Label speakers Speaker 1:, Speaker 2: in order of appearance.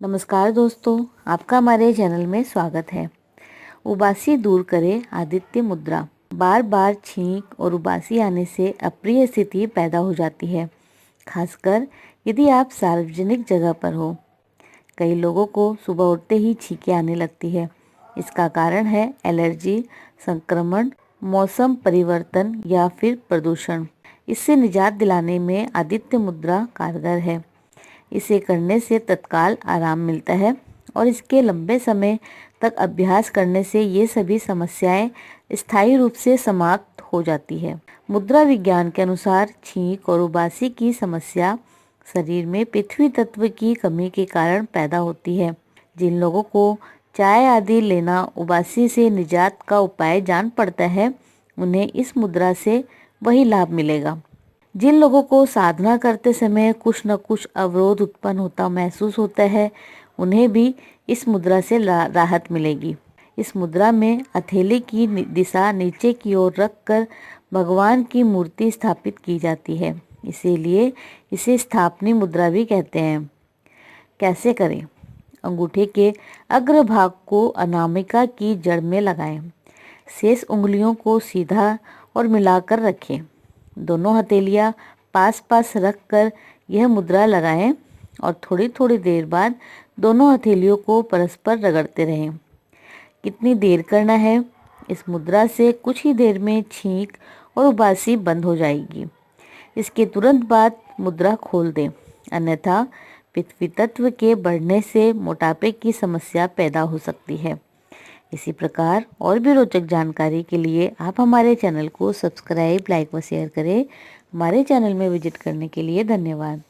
Speaker 1: नमस्कार दोस्तों, आपका हमारे चैनल में स्वागत है। उबासी दूर करे आदित्य मुद्रा। बार बार छींक और उबासी आने से अप्रिय स्थिति पैदा हो जाती है, खासकर यदि आप सार्वजनिक जगह पर हो। कई लोगों को सुबह उठते ही छींकें आने लगती है। इसका कारण है एलर्जी, संक्रमण, मौसम परिवर्तन या फिर प्रदूषण। इससे निजात दिलाने में आदित्य मुद्रा कारगर है। इसे करने से तत्काल आराम मिलता है और इसके लंबे समय तक अभ्यास करने से ये सभी समस्याएं स्थायी रूप से समाप्त हो जाती है। मुद्रा विज्ञान के अनुसार छींक और उबासी की समस्या शरीर में पृथ्वी तत्व की कमी के कारण पैदा होती है। जिन लोगों को चाय आदि लेना उबासी से निजात का उपाय जान पड़ता है, उन्हें इस मुद्रा से वही लाभ मिलेगा। जिन लोगों को साधना करते समय कुछ न कुछ अवरोध उत्पन्न होता महसूस होता है, उन्हें भी इस मुद्रा से राहत मिलेगी। इस मुद्रा में हथेली की दिशा नीचे की ओर रखकर भगवान की मूर्ति स्थापित की जाती है, इसीलिए इसे स्थापनी मुद्रा भी कहते हैं। कैसे करें? अंगूठे के अग्र भाग को अनामिका की जड़ में लगाएं। शेष उंगलियों को सीधा और मिलाकर रखें। दोनों हथेलियां पास पास रखकर यह मुद्रा लगाएं और थोड़ी थोड़ी देर बाद दोनों हथेलियों को परस्पर रगड़ते रहें। कितनी देर करना है? इस मुद्रा से कुछ ही देर में छींक और उबासी बंद हो जाएगी। इसके तुरंत बाद मुद्रा खोल दें, अन्यथा पृथ्वी तत्व के बढ़ने से मोटापे की समस्या पैदा हो सकती है। इसी प्रकार और भी रोचक जानकारी के लिए आप हमारे चैनल को सब्सक्राइब, लाइक व शेयर करें। हमारे चैनल में विजिट करने के लिए धन्यवाद।